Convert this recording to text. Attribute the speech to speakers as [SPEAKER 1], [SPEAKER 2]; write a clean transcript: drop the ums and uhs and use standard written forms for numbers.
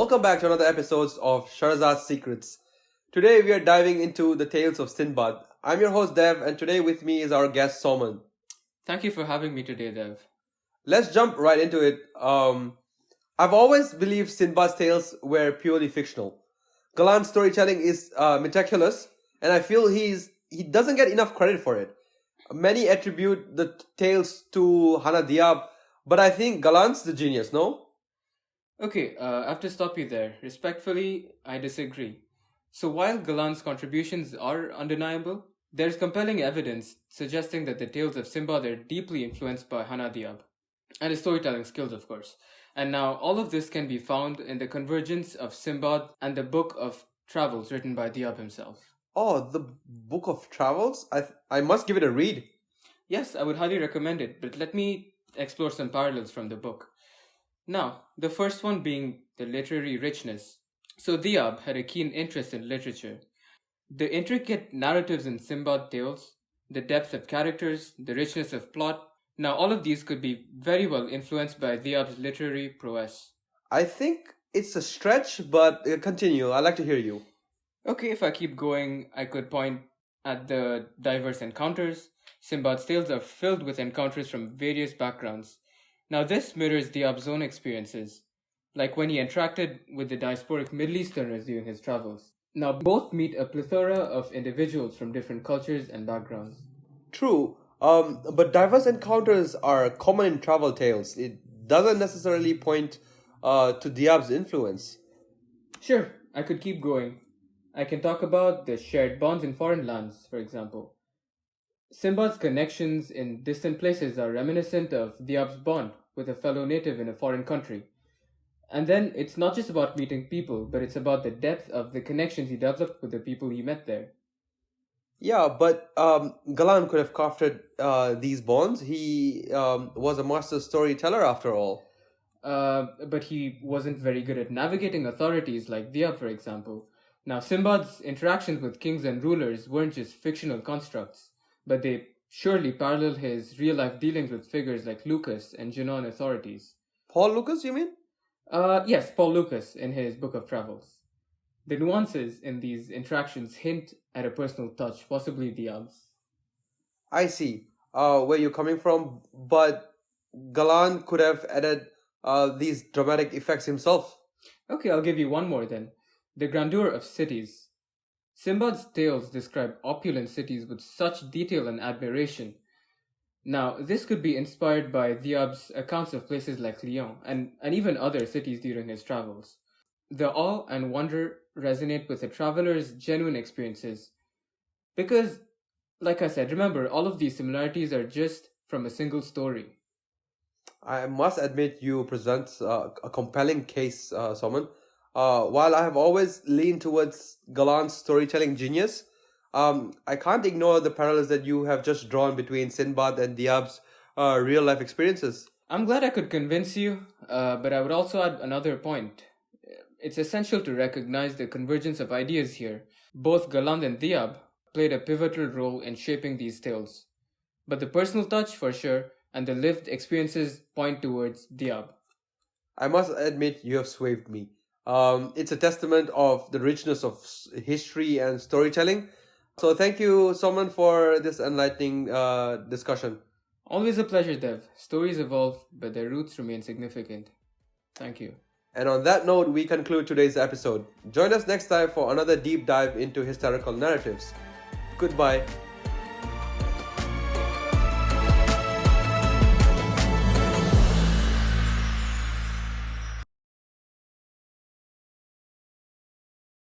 [SPEAKER 1] Welcome back to another episode of Shahrazad Secrets. Today we are diving into the tales of Sinbad. I'm your host Dev, and today with me is our guest Soumen.
[SPEAKER 2] Thank you for having me today, Dev.
[SPEAKER 1] Let's jump right into it. I've always believed Sinbad's tales were purely fictional. Galland's storytelling is meticulous, and I feel he doesn't get enough credit for it. Many attribute the tales to Hanna Diyāb, but I think Galland's the genius, no?
[SPEAKER 2] Okay, I have to stop you there. Respectfully, I disagree. So while Galland's contributions are undeniable, there's compelling evidence suggesting that the tales of Sinbad are deeply influenced by Hanna Diyāb, and his storytelling skills, of course. And now all of this can be found in the convergence of Sinbad and the Book of Travels written by Diyāb himself.
[SPEAKER 1] Oh, the Book of Travels? I must give it a read.
[SPEAKER 2] Yes, I would highly recommend it, but let me explore some parallels from the book. Now, the first one being the literary richness. So Diyāb had a keen interest in literature. The intricate narratives in Sinbad tales, the depth of characters, the richness of plot, now all of these could be very well influenced by Diyāb's literary prowess.
[SPEAKER 1] I think it's a stretch, but continue. I'd like to hear you.
[SPEAKER 2] Okay, if I keep going, I could point at the diverse encounters. Sinbad's tales are filled with encounters from various backgrounds. Now this mirrors Diyāb's own experiences, like when he interacted with the diasporic Middle Easterners during his travels. Now both meet a plethora of individuals from different cultures and backgrounds.
[SPEAKER 1] True, but diverse encounters are common in travel tales. It doesn't necessarily point to Diyāb's influence.
[SPEAKER 2] Sure, I could keep going. I can talk about the shared bonds in foreign lands, for example. Sinbad's connections in distant places are reminiscent of Diyāb's bond with a fellow native in a foreign country. And then it's not just about meeting people, but it's about the depth of the connections he developed with the people he met there.
[SPEAKER 1] Yeah, but Galland could have crafted these bonds. He was a master storyteller after all.
[SPEAKER 2] But he wasn't very good at navigating authorities like Diyāb, for example. Now, Sinbad's interactions with kings and rulers weren't just fictional constructs, but they surely parallel his real-life dealings with figures like Lucas and Genoan authorities.
[SPEAKER 1] Paul Lucas, you mean?
[SPEAKER 2] Yes, Paul Lucas in his Book of Travels. The nuances in these interactions hint at a personal touch, possibly Diyāb's.
[SPEAKER 1] I see where you're coming from, but Galland could have added these dramatic effects himself.
[SPEAKER 2] Okay, I'll give you one more then. The grandeur of cities. Sinbad's tales describe opulent cities with such detail and admiration. Now, this could be inspired by Diyāb's accounts of places like Lyon and even other cities during his travels. The awe and wonder resonate with a traveler's genuine experiences. Because, like I said, remember, all of these similarities are just from a single story.
[SPEAKER 1] I must admit you present a compelling case, Soumen. While I have always leaned towards Galland's storytelling genius, I can't ignore the parallels that you have just drawn between Sinbad and Diyāb's real-life experiences.
[SPEAKER 2] I'm glad I could convince you, but I would also add another point. It's essential to recognize the convergence of ideas here. Both Galland and Diyāb played a pivotal role in shaping these tales. But the personal touch, for sure, and the lived experiences point towards Diyāb.
[SPEAKER 1] I must admit you have swayed me. It's a testament of the richness of history and storytelling. So thank you, Soumen, for this enlightening discussion.
[SPEAKER 2] Always a pleasure, Dev. Stories evolve, but their roots remain significant. Thank you.
[SPEAKER 1] And on that note, we conclude today's episode. Join us next time for another deep dive into historical narratives. Goodbye.